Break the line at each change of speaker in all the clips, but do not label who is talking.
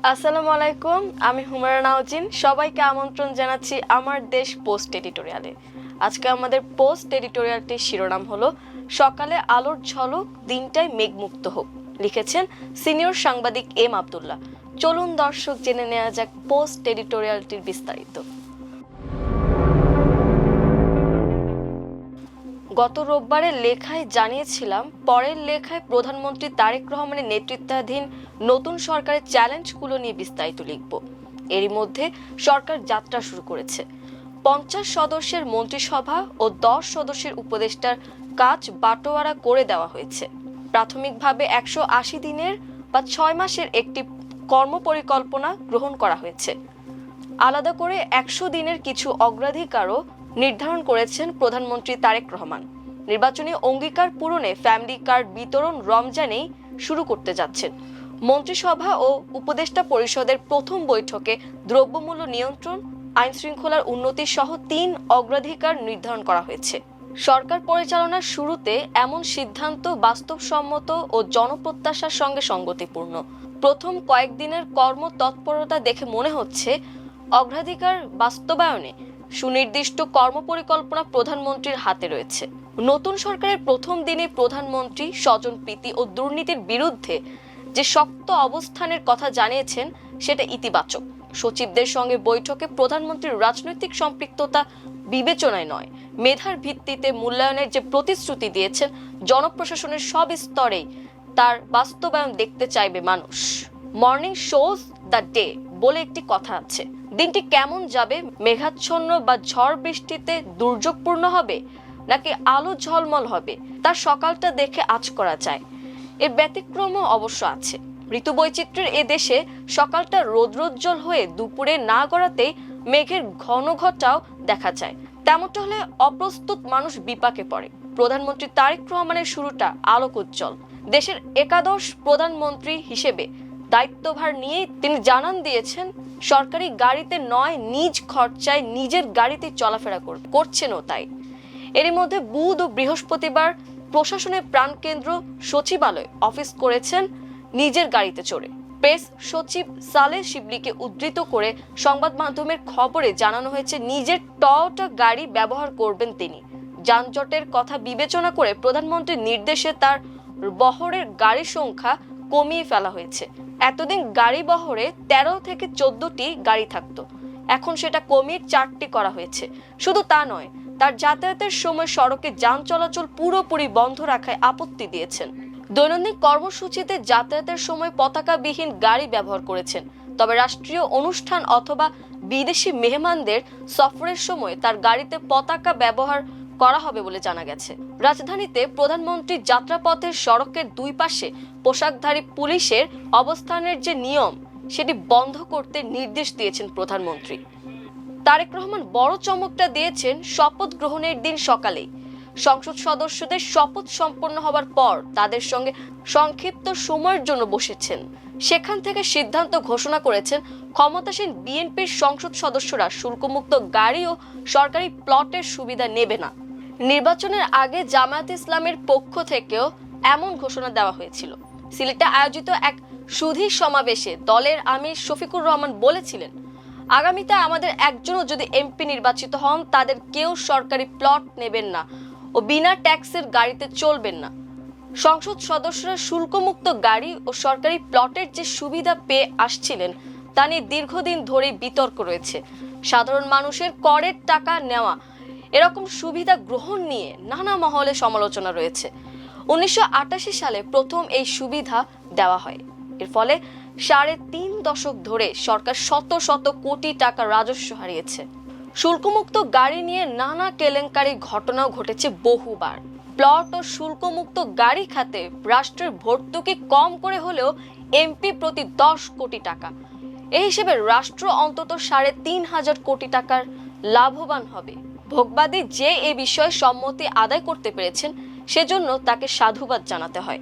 আসসালামু আলাইকুম, আমি হুমায়রা নাওজিন। সবাইকে আমন্ত্রণ জানাচ্ছি আমার দেশ পোস্ট এডিটোরিয়ালে। আজকে আমাদের পোস্ট এডিটোরিয়ালটির শিরোনাম হলো সকালে আলোর ঝলক, দিনটায় মেঘমুক্ত হোক। লিখেছেন সিনিয়র সাংবাদিক এম আব্দুল্লাহ। চলুন দর্শক জেনে নেওয়া যাক পোস্ট এডিটোরিয়ালটির বিস্তারিত। গত রোববারের লেখায় জানিয়েছিলাম, পরের লেখায় প্রধানমন্ত্রী তারেক রহমানের নেতৃত্বাধীন নতুন সরকারের চ্যালেঞ্জগুলো নিয়ে বিস্তারিত লিখব। এরই মধ্যে সরকার যাত্রা শুরু করেছে। 50 সদস্যের মন্ত্রিসভা ও 10 সদস্যের উপদেষ্টার কাজ বাটোয়ারা করে দেওয়া হয়েছে। প্রাথমিকভাবে 180 দিনের বা 6 মাসের একটি কর্মপরিকল্পনা গ্রহণ করা হয়েছে। আলাদা করে 100 দিনের কিছু অগ্রাধিকারও নির্ধারণ করেছেন প্রধানমন্ত্রী তারেক রহমান। নির্বাচনী অঙ্গীকার পূরণে ফ্যামিলি কার্ড বিতরণ রমজানেই শুরু করতে যাচ্ছেন। মন্ত্রিসভা ও উপদেষ্টা পরিষদের প্রথম বৈঠকে দ্রব্যমূল্য নিয়ন্ত্রণ, আইন শৃঙ্খলার উন্নতি সহ 3 অগ্রাধিকার নির্ধারণ করা হয়েছে। সরকার পরিচালনার শুরুতে এমন সিদ্ধান্ত বাস্তবসম্মত ও জনপ্রত্যাশার সঙ্গে সঙ্গতিপূর্ণ। প্রথম কয়েকদিনের কর্মতৎপরতা দেখে মনে হচ্ছে অগ্রাধিকার বাস্তবায়নে সুনির্দিষ্ট কর্মপরিকল্পনা প্রধানমন্ত্রীর হাতে রয়েছে। নতুন সরকারের প্রথম দিনে প্রধানমন্ত্রী স্বজনপ্রীতি ও দুর্নীতির বিরুদ্ধে যে শক্ত অবস্থানের কথা জানিয়েছেন সেটা ইতিবাচক। সচিবদের সঙ্গে বৈঠকে প্রধানমন্ত্রীর রাজনৈতিক সম্পৃক্ততা বিবেচনায় নয়, মেধার ভিত্তিতে মূল্যায়নের যে প্রতিশ্রুতি দিয়েছেন, জনপ্রশাসনের সব স্তরেই তার বাস্তবায়ন দেখতে চাইবে মানুষ। মর্নিং শোজ দ্য ডে বলে একটি কথা আছে। দিনটি কেমন যাবে? মেঘাচ্ছন্ন বা ঝড় বৃষ্টিতে দুর্যোগপূর্ণ হবে, নাকি আলো ঝলমল হবে? তার সকালটা দেখে আঁচ করা যায়। এর ব্যতিক্রমও অবশ্য আছে। ঋতু বৈচিত্র্যের এ দেশে সকালটা রৌদ্রোজ্জ্বল হয়ে দুপুরে না গড়াতেই মেঘের ঘন ঘটাও দেখা যায়। তেমনটা হলে অপ্রস্তুত মানুষ বিপাকে পড়ে। প্রধানমন্ত্রী তারেক রহমানের শুরুটা আলোকোজ্জ্বল। দেশের একাদশ প্রধানমন্ত্রী হিসেবে দায়িত্বভার নিয়ে তিনি জানান দিয়েছেন, সরকারি গাড়িতে নয়, নিজ খরচায় নিজের গাড়িতে চলাফেরা করছেনও তাই। এরই মধ্যে বুধ ও বৃহস্পতিবার প্রশাসনের প্রাণকেন্দ্র সচিবালয় অফিস করেছেন নিজের গাড়িতে চড়ে। প্রেস সচিব সালেহ শিবলিকে উদ্ধৃত করে সংবাদ মাধ্যমের খবরে জানানো হয়েছে, নিজের টয়োটা গাড়ি ব্যবহার করবেন তিনি। যানজটের কথা বিবেচনা করে প্রধানমন্ত্রীর নির্দেশে তার বহরের গাড়ির সংখ্যা কমিয়ে ফেলা হয়েছে। এতদিন গাড়ি বহরে 13 থেকে 14টি গাড়ি থাকতো, এখন সেটা কমিয়ে 4টি করা হয়েছে। শুধু তা নয়, তার যাতায়াতের সময় সড়কে যান চলাচল পুরোপুরি বন্ধ রাখায় আপত্তি দিয়েছেন। দৈনন্দিন কর্মসূচিতে যাতায়াতের সময় পতাকাবিহীন গাড়ি ব্যবহার করেছেন, তবে রাষ্ট্রীয় অনুষ্ঠান অথবা বিদেশি মেহমানদের সফরের সময় তার গাড়িতে পতাকা ব্যবহার করা হবে বলে জানা গেছে। রাজধানীতে প্রধানমন্ত্রীর যাত্রাপথের সড়কের দুই পাশে পোশাকধারী পুলিশের অবস্থানের যে নিয়ম, সেটি বন্ধ করতে নির্দেশ দিয়েছেন প্রধানমন্ত্রী। তারেক রহমান বড় চমকটা দিয়েছেন শপথ গ্রহণের দিন সকালেই। সংসদ সদস্যদের শপথ সম্পন্ন হবার পর তাদের সঙ্গে সংক্ষিপ্ত সময়ের জন্য বসেছেন। সেখান থেকে সিদ্ধান্ত ঘোষণা করেছেন, ক্ষমতাসীন বিএনপির সংসদ সদস্যরা শুল্কমুক্ত গাড়ি ও সরকারি প্লটের সুবিধা নেবে না। নির্বাচনের আগে জামায়াতে ইসলামের পক্ষ থেকেও এমন ঘোষণা দেওয়া হয়েছিল। সিলেটে আয়োজিত এক সুধী সমাবেশে দলের আমির শফিকুর রহমান বলেছিলেন, আগামীতে আমাদের একজনও যদি এমপি নির্বাচিত হন, তাদের কেউ সরকারি প্লট নেবেন না ও বিনা ট্যাক্সের গাড়িতে চলবেন না। সংসদ সদস্যরা শুল্কমুক্ত গাড়ি ও সরকারি প্লটের যে সুবিধা পেয়ে আসছিলেন, তা নিয়ে দীর্ঘদিন ধরেই বিতর্ক রয়েছে। সাধারণ মানুষের করের টাকা নেওয়া এরকম সুবিধা গ্রহণ নিয়ে নানা মহলে সমালোচনা রয়েছে। 1988 সালে প্রথম এই সুবিধা দেওয়া হয়। এর ফলে 3.5 দশক ধরে সরকার শত শত কোটি টাকা রাজস্ব হারিয়েছে। শুল্কমুক্ত গাড়ি নিয়ে নানা কেলেঙ্কারি ঘটনাও ঘটেছে বহুবার। প্লট ও শুল্কমুক্ত গাড়ি খাতে রাষ্ট্রের ভর্তুকি কম করে হলেও এমপি প্রতি 10 কোটি টাকা। এই হিসেবে রাষ্ট্র অন্তত 3.5 কোটি টাকার লাভবান হবে। ভোগবাদী যে এ বিষয়ে সম্মতি আদায় করতে পেরেছেন, সেজন্য তাকে সাধুবাদ জানাতে হয়।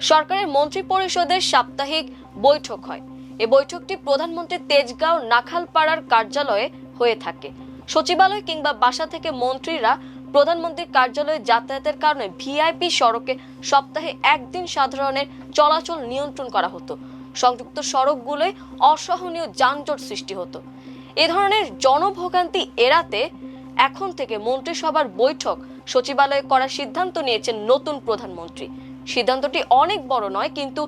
সরকারের মন্ত্রী পরিষদের সাপ্তাহিক বৈঠক হয়। এই বৈঠকটি প্রধানমন্ত্রীর তেজগাঁও নাখালপাড়ার কার্যালয়ে হয়ে থাকে। সচিবালয় কিংবা বাসা থেকে মন্ত্রীরা প্রধানমন্ত্রীর কার্যালয়ে যাতায়াতের কারণে ভিআইপি সড়কে সপ্তাহে একদিন সাধারণের চলাচল নিয়ন্ত্রণ করা হতো। সংযুক্ত সড়কগুলোয় অসহনীয় যানজট সৃষ্টি হতো। এ ধরনের জনভোগান্তি এড়াতে এখন থেকে মন্ত্রিসভার বৈঠক সচিবালয়ে করার সিদ্ধান্ত নিয়েছেন নতুন প্রধানমন্ত্রী। সিদ্ধান্তটি অনেক বড় নয়, কিন্তু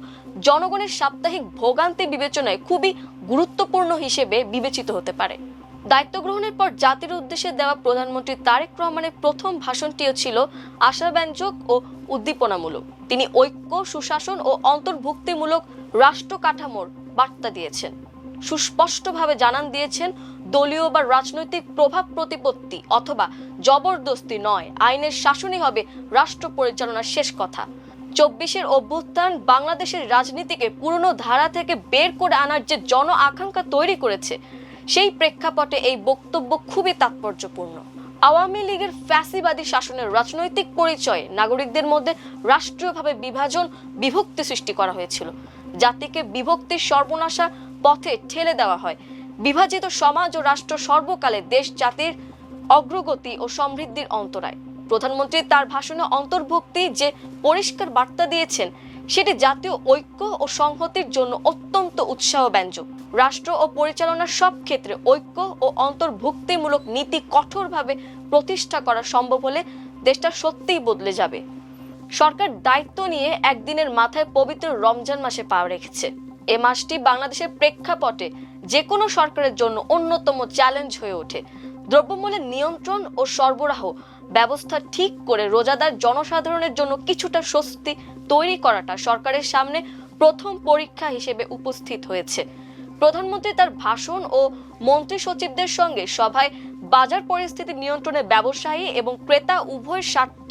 জনগণের সাপ্তাহিক ভোগান্তি বিবেচনায় খুবই গুরুত্বপূর্ণ হিসেবে বিবেচিত হতে পারে। দায়িত্ব গ্রহণের পর জাতির উদ্দেশ্যে দেওয়া প্রধানমন্ত্রী তারেক রহমানের প্রথম ভাষণটিও ছিল আশাব্যঞ্জক ও উদ্দীপনামূলক। তিনি ঐক্য, সুশাসন ও অন্তর্ভুক্তিমূলক রাষ্ট্র কাঠামোর বার্তা দিয়েছেন। সুস্পষ্টভাবে জানান দিয়েছেন, দলীয় বা রাজনৈতিক প্রভাব প্রতিপত্তি অথবা জবরদস্তি নয়, আইনের শাসনই হবে রাষ্ট্র পরিচালনার শেষ কথা। 24-এর অভ্যুত্থান বাংলাদেশের রাজনীতিকে পুরনো ধারা থেকে বের করে আনার যে জন আকাঙ্ক্ষা তৈরি করেছে, সেই প্রেক্ষাপটে এই বক্তব্য খুবই তাৎপর্যপূর্ণ। আওয়ামী লীগের ফ্যাসিবাদী শাসনের রাজনৈতিক পরিচয়ে নাগরিকদের মধ্যে রাষ্ট্রীয়ভাবে বিভক্তি সৃষ্টি করা হয়েছিল। জাতিকে বিভক্তির সর্বনাশা পথে ঠেলে দেওয়া হয়। বিভাজিত সমাজ ও রাষ্ট্র সর্বকালে দেশ জাতির অগ্রগতি ও সমৃদ্ধির অন্তরায়। প্রধানমন্ত্রী তার ভাষণে অন্তর্ভুক্তি যে পরিষ্কার বার্তা দিয়েছেন, সেটি জাতীয় ঐক্য ও সংহতির জন্য অত্যন্ত উৎসাহব্যঞ্জক। রাষ্ট্র ও পরিচালনার সব ক্ষেত্রে ঐক্য ও অন্তর্ভুক্তিমূলক নীতি কঠোরভাবে প্রতিষ্ঠা করা সম্ভব হলে দেশটা সত্যিই বদলে যাবে। সরকার দায়িত্ব নিয়ে একদিনের মাথায় পবিত্র রমজান মাসে পা রেখেছে। এ মাসটি বাংলাদেশের প্রেক্ষাপটে যে কোনো সরকারের জন্য অন্যতম চ্যালেঞ্জ হয়ে ওঠে। দ্রব্যমূল্যের নিয়ন্ত্রণ ও সরবরাহ ব্যবস্থা ঠিক করে রোজাদার জনসাধারণের জন্য কিছুটা স্বস্তি তৈরি করাটা সরকারের সামনে প্রথম পরীক্ষা হিসেবে উপস্থিত হয়েছে। প্রধানমন্ত্রী তার ভাষণ ও মন্ত্রী সচিবদের সঙ্গে সভায় বাজার পরিস্থিতি নিয়ন্ত্রণে ব্যবসায়ী এবং ক্রেতা উভয়ের স্বার্থ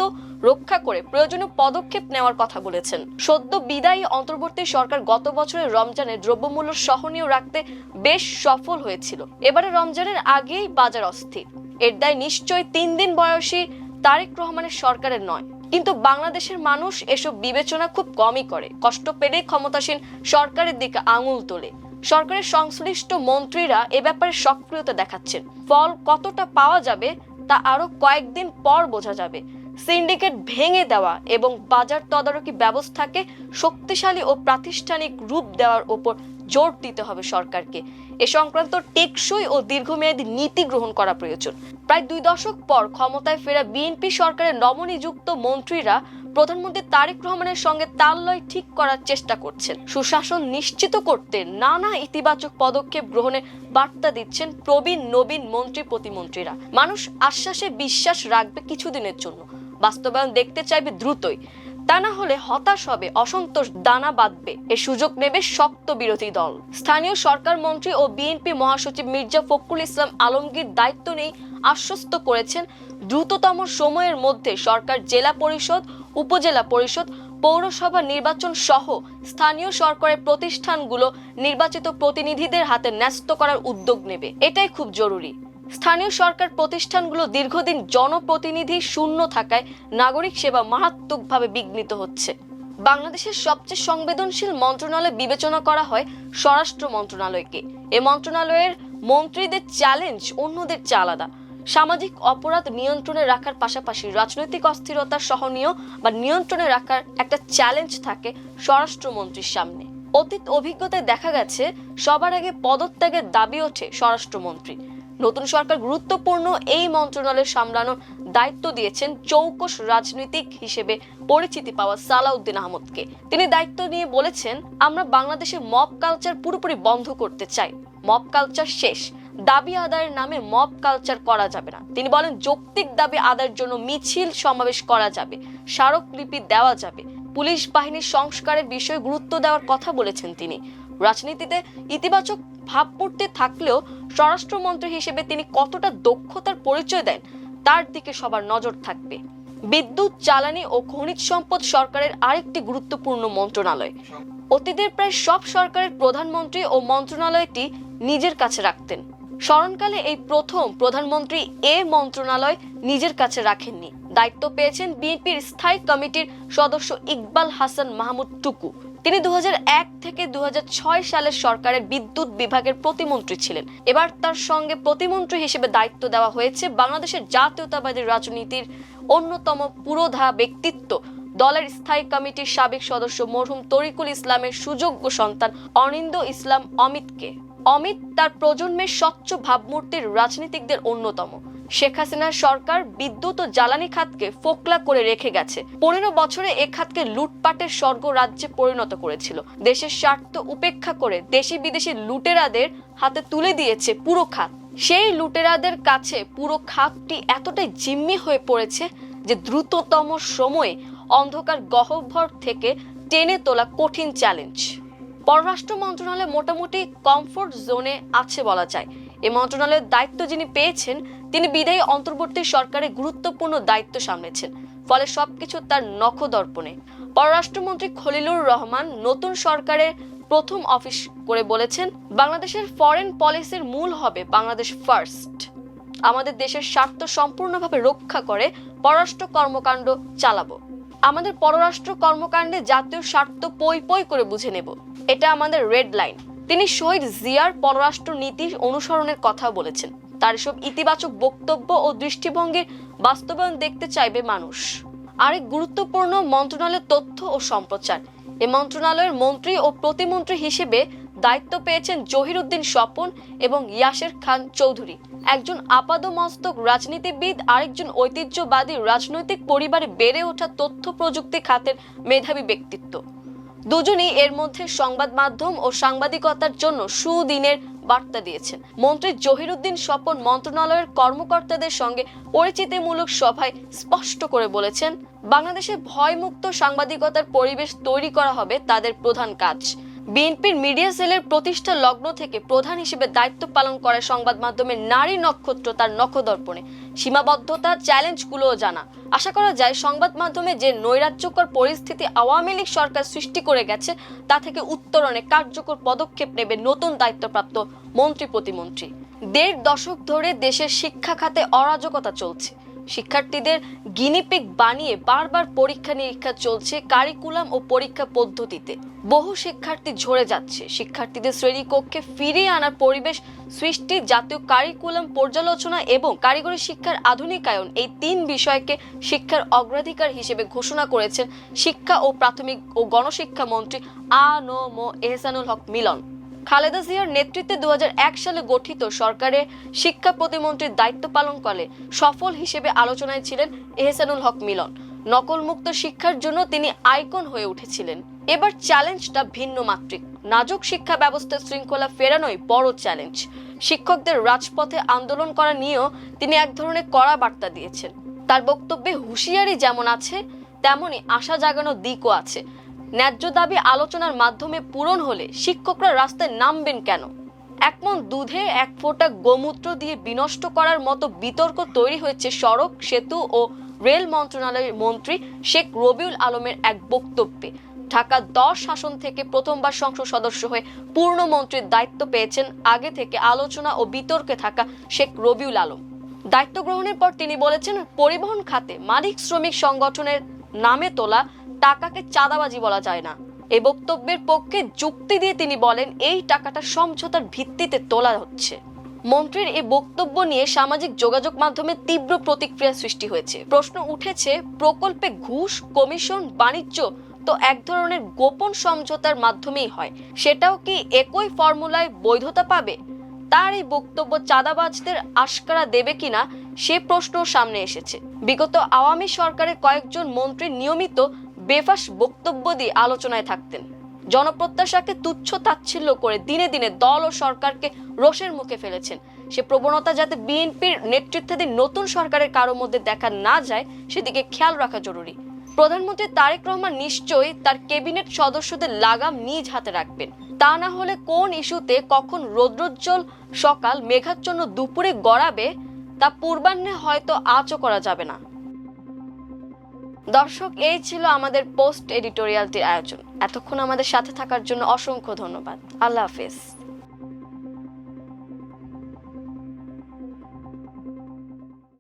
রক্ষা করে প্রয়োজনীয় পদক্ষেপ নেওয়ার কথা বলেছেন। সদ্য বিদায়ী অন্তর্বর্তী সরকার গত বছরের রমজানে দ্রব্যমূল্য সহনীয় রাখতে বেশ সফল হয়েছিল। এবারে রমজানের আগেই বাজার অস্থির। এর দায় নিশ্চয়ই 3 দিন বয়সী তারেক রহমানের সরকারের নয়, কিন্তু বাংলাদেশের মানুষ এসব বিবেচনা খুব কমই করে। কষ্ট পেলে ক্ষমতাসীন সরকারের দিকে আঙুল তোলে। সরকারের সংশ্লিষ্ট মন্ত্রীরা এ ব্যাপারে সক্রিয়তা দেখাচ্ছেন। ফল কতটা পাওয়া যাবে তা আরো কয়েকদিন পর বোঝা যাবে। সিন্ডিকেট ভেঙে দেওয়া এবং বাজার তদারকি ব্যবস্থাকে শক্তিশালী ও প্রাতিষ্ঠানিক রূপ দেওয়ার উপর জোর দিতে হবে সরকারকে। এ সংক্রান্ত টেকসই ও দীর্ঘমেয়াদী নীতি গ্রহণ করা প্রয়োজন। প্রায় 2 দশক পর ক্ষমতায় ফেরা বিএনপি সরকারের নবনিযুক্ত মন্ত্রীরা প্রধানমন্ত্রী তারেক রহমানের সঙ্গে তাললয় ঠিক করার চেষ্টা করছেন। সুশাসন নিশ্চিত করতে নানা ইতিবাচক পদক্ষেপ গ্রহণের বার্তা দিচ্ছেন প্রবীণ নবীন মন্ত্রী প্রতিমন্ত্রীরা। মানুষ আশ্বাসে বিশ্বাস রাখবে কিছুদিনের জন্য, বাস্তবায়ন দেখতে চাইবে দ্রুতই। তা না হলে হতাশ হবে, অসন্তোষ দানা বাঁধবে। এর সুযোগ নেবে শক্ত বিরোধী দল। স্থানীয় সরকার মন্ত্রী ও বিএনপি মহাসচিব মির্জা ফখরুল ইসলাম আলমগীর দায়িত্ব নিয়ে আশ্বস্ত করেছেন, দ্রুততম সময়ের মধ্যে সরকার জেলা পরিষদ, উপজেলা পরিষদ, পৌরসভা নির্বাচন সহ স্থানীয় সরকারের প্রতিষ্ঠানগুলো নির্বাচিত প্রতিনিধিদের হাতে ন্যস্ত করার উদ্যোগ নেবে। এটাই খুব জরুরি। স্থানীয় সরকার প্রতিষ্ঠানগুলো দীর্ঘদিন জনপ্রতিনিধি শূন্য থাকায় নাগরিক সেবা মারাত্মকভাবে বিঘ্নিত হচ্ছে। বাংলাদেশের সবচেয়ে সংবেদনশীল মন্ত্রণালয় বিবেচনা করা হয় স্বরাষ্ট্র মন্ত্রণালয়কে। এ মন্ত্রণালয়ের মন্ত্রীদের চ্যালেঞ্জ অন্যদের চেয়ে আলাদা। সামাজিক অপরাধ নিয়ন্ত্রণে রাখার পাশাপাশি রাজনৈতিক অস্থিরতা সহনীয় বা নিয়ন্ত্রণে রাখার একটা চ্যালেঞ্জ থাকে স্বরাষ্ট্রমন্ত্রীর সামনে। অতীত অভিজ্ঞতায় দেখা গেছে, সবার আগে পদত্যাগের দাবি ওঠে স্বরাষ্ট্রমন্ত্রী। নতুন সরকার গুরুত্বপূর্ণ এই মন্ত্রণালয় সামলানোর দায়িত্ব দিয়েছেন চৌকস রাজনীতিক হিসেবে পরিচিতি পাওয়া সালাউদ্দিন আহমদকে। তিনি দায়িত্ব নিয়ে বলেছেন, আমরা বাংলাদেশে মব কালচার পুরোপুরি বন্ধ করতে চাই। মব কালচার শেষ, দাবি আদায়ের নামে মব কালচার করা যাবে না। তিনি বলেন, যৌক্তিক দাবি আদায়ের জন্য মিছিল সমাবেশ করা যাবে, স্মারকলিপি দেওয়া যাবে, পুলিশ বাহিনীর সংস্কারের বিষয়ে গুরুত্ব দেওয়ার কথা বলেছেন তিনি। রাজনীতিতে ইতিবাচক ভাবমূর্তি থাকলেও স্বরাষ্ট্রমন্ত্রী হিসেবে তিনি কতটা দক্ষতার পরিচয় দেন তার দিকে সবার নজর থাকবে। বিদ্যুৎ, জ্বালানি ও খনিজ সম্পদ সরকারের আরেকটি গুরুত্বপূর্ণ মন্ত্রণালয়। অতীতের প্রায় সব সরকারের প্রধানমন্ত্রী ও মন্ত্রণালয়টি নিজের কাছে রাখতেন। স্মরণকালে এই প্রথম প্রধানমন্ত্রী এ মন্ত্রণালয় নিজের কাছে রাখেননি। দায়িত্ব পেয়েছেন বিএনপির স্থায়ী কমিটির সদস্য ইকবাল হাসান মাহমুদ টুকু। তিনি 2001 থেকে 2006 সালের সরকারের বিদ্যুৎ বিভাগের প্রতিমন্ত্রী ছিলেন। এবার তার সঙ্গে প্রতিমন্ত্রী হিসেবে দায়িত্ব দেওয়া হয়েছে বাংলাদেশের জাতীয়তাবাদী রাজনীতির অন্যতম পুরোধা ব্যক্তিত্ব দলের স্থায়ী কমিটির সাবেক সদস্য মরহুম তরিকুল ইসলামের সুযোগ্য সন্তান অনিন্দ ইসলাম অমিতকে। অমিত তার প্রজন্মের স্বচ্ছ ভাবমূর্তির রাজনীতিকদের অন্যতম। শেখ হাসিনার সরকার বিদ্যুৎ ও জ্বালানি খাতকে ফোকলা করে রেখে গেছে। 15 বছরে এ খাতকে লুটপাটের স্বর্গ রাজ্যে পরিণত করেছিল। দেশের স্বার্থ উপেক্ষা করে দেশি বিদেশি লুটেরাদের হাতে তুলে দিয়েছে পুরো খাত। সেই লুটেরাদের কাছে পুরো খাতটি এতটাই জিম্মি হয়ে পড়েছে যে দ্রুততম সময়ে অন্ধকার গহ্বর থেকে টেনে তোলা কঠিন চ্যালেঞ্জ। পররাষ্ট্র মন্ত্রণালয় মোটামুটি কমফোর্ট জোনে আছে বলা যায়। এই মন্ত্রণালয়ের দায়িত্ব যিনি পেয়েছেন তিনি বিদায়ী অন্তর্বর্তী সরকারে গুরুত্বপূর্ণ দায়িত্ব সামলেছেন, ফলে সবকিছু তার নখদর্পণে। পররাষ্ট্রমন্ত্রী খলিলুর রহমান নতুন সরকারের প্রথম অফিস করে বলেছেন, বাংলাদেশের ফরেন পলিসির মূল হবে বাংলাদেশ ফার্স্ট। আমাদের দেশের স্বার্থ সম্পূর্ণভাবে রক্ষা করে পররাষ্ট্র কর্মকাণ্ড চালাবো। আমাদের পররাষ্ট্র কর্মকাণ্ডে জাতীয় স্বার্থ পই পই করে বুঝে নেব, এটা আমাদের রেড লাইন। তিনি শহীদ জিয়ার পররাষ্ট্র নীতি অনুসরণের কথা বলেছেন। তার এসব ইতিবাচক বক্তব্য ও দৃষ্টিভঙ্গির বাস্তবায়ন দেখতে চাইবে মানুষ। আরেক গুরুত্বপূর্ণ মন্ত্রণালয় তথ্য ও সম্প্রচার। এই মন্ত্রণালয়ের মন্ত্রী ও প্রতিমন্ত্রী হিসেবে দায়িত্ব পেয়েছেন জহিরুদ্দিন স্বপন এবং ইয়াসের খান চৌধুরী। একজন আপাদমস্তক রাজনীতিবিদ, আরেকজন ঐতিহ্যবাদী রাজনৈতিক পরিবারে বেড়ে ওঠা তথ্য প্রযুক্তি খাতের মেধাবী ব্যক্তিত্ব। দুজনই এর মধ্যে সংবাদ মাধ্যম ও সাংবাদিকতার জন্য সুদিনের বার্তা দিয়েছেন। মন্ত্রী জহিরুদ্দিন স্বপন মন্ত্রণালয়ের কর্মকর্তাদের সঙ্গে পরিচিতিমূলক সভায় স্পষ্ট করে বলেছেন, বাংলাদেশে ভয়মুক্ত সাংবাদিকতার পরিবেশ তৈরি করা হবে তাদের প্রধান কাজ। বিএনপির মিডিয়া সেলের প্রতিষ্ঠা লগ্ন থেকে প্রধান হিসেবে দায়িত্ব পালন করে সংবাদ মাধ্যমের নারী নক্ষত্র তার নখদর্পণে। সীমাবদ্ধতা, চ্যালেঞ্জগুলোও জানা। আশা করা যায় সংবাদ মাধ্যমে যে নৈরাজ্যকর পরিস্থিতি আওয়ামী লীগ সরকার সৃষ্টি করে গেছে তা থেকে উত্তরণে কার্যকর পদক্ষেপ নেবে নতুন দায়িত্বপ্রাপ্ত মন্ত্রী প্রতিমন্ত্রী। 1.5 দশক ধরে দেশের শিক্ষা খাতে অরাজকতা চলছে। শিক্ষার্থীদের গিনিপিগ বানিয়ে বারবার পরীক্ষা নিরীক্ষা চলছে কারিকুলাম ও পরীক্ষা পদ্ধতিতে। বহু শিক্ষার্থী ঝরে যাচ্ছে। শিক্ষার্থীদের শ্রেণীকক্ষে ফিরিয়ে আনার পরিবেশ সৃষ্টি, জাতীয় কারিকুলাম পর্যালোচনা এবং কারিগরি শিক্ষার আধুনিকায়ন, এই 3 বিষয়কে শিক্ষার অগ্রাধিকার হিসেবে ঘোষণা করেছেন শিক্ষা ও প্রাথমিক ও গণশিক্ষা মন্ত্রী আ.ন.ম এহসানুল হক মিলন। খালেদা জিয়ার নেতৃত্বে 2001 সালে গঠিত সরকারে শিক্ষা প্রতিমন্ত্রীর দায়িত্ব পালন করে সফল হিসেবে আলোচনায় ছিলেন এহসানুল হক মিলন। নকলমুক্ত শিক্ষার জন্য তিনি আইকন হয়ে উঠেছিলেন। এবার চ্যালেঞ্জটা ভিন্ন মাত্রিক। নাজুক শিক্ষা ব্যবস্থার শৃঙ্খলা ফেরানোই বড় চ্যালেঞ্জ। শিক্ষকদের রাজপথে আন্দোলন করা নিয়েও তিনি এক ধরনের কড়া বার্তা দিয়েছেন। তার বক্তব্যে হুঁশিয়ারি যেমন আছে, তেমনি আশা জাগানো দিকও আছে। ন্যায্য দাবি আলোচনার মাধ্যমে পূরণ হলে শিক্ষকরা রাস্তায় নামবেন কেন? 1 মণ দুধে 1 ফোঁটা গোমূত্র দিয়ে বিনষ্ট করার মতো বিতর্ক তৈরি হয়েছে সড়ক, সেতু ও রেল মন্ত্রণালয়ের মন্ত্রী শেখ রবিউল আলমের এক বক্তব্যে। ঢাকা 10 আসন থেকে প্রথমবার সংসদ সদস্য হয়ে পূর্ণ মন্ত্রীর দায়িত্ব পেয়েছেন আগে থেকে আলোচনা ও বিতর্কে থাকা শেখ রবিউল আলম। দায়িত্ব গ্রহণের পর তিনি বলেছেন, পরিবহন খাতে মালিক শ্রমিক সংগঠনের নামে তোলা টাকাকে চাঁদাবাজি বলা যায় না। এই বক্তব্যের পক্ষে যুক্তি দিয়ে তিনি বলেন, এই টাকাটা সমঝোতার ভিত্তিতে তোলা হচ্ছে। মন্ত্রীর এই বক্তব্য নিয়ে সামাজিক যোগাযোগ মাধ্যমে তীব্র প্রতিক্রিয়া সৃষ্টি হয়েছে। প্রশ্ন উঠেছে, প্রকল্পে ঘুষ, কমিশন, বাণিজ্য তো এক ধরনের গোপন সমঝোতার মাধ্যমেই হয়, সেটাও কি একই ফর্মুলায় বৈধতা পাবে? তার এই বক্তব্য চাঁদাবাজদের আশকারা দেবে কিনা সে প্রশ্ন সামনে এসেছে। বিগত আওয়ামী সরকারের কয়েকজন মন্ত্রী নিয়মিত বেফাস বক্তব্য দিয়ে আলোচনায় থাকতেন। জনপ্রত্যাশাকে তুচ্ছ তাচ্ছিল্য করে দিনে দিনে দল ও সরকারকে রোষের মুখে ফেলেছেন। সে প্রবণতা যাতে বিএনপির নেতৃত্বাধীন নতুন সরকারের কারো মধ্যে দেখা না যায় সেদিকে খেয়াল রাখা জরুরি। প্রধানমন্ত্রী তারেক রহমান নিশ্চয়ই তার ক্যাবিনেট সদস্যদের লাগাম নিজ হাতে রাখবেন। তা না হলে কোন ইস্যুতে কখন রৌদ্রোজ্জ্বল সকাল মেঘাচ্ছন্ন দুপুরে গড়াবে তা পূর্বাহ্নে হয়তো আঁচও করা যাবে না। দর্শক, এই ছিল আমাদের পোস্ট এডিটোরিয়ালটির আয়োজন। এতক্ষণ আমাদের সাথে থাকার জন্য অসংখ্য ধন্যবাদ। আল্লাহ হাফেজ।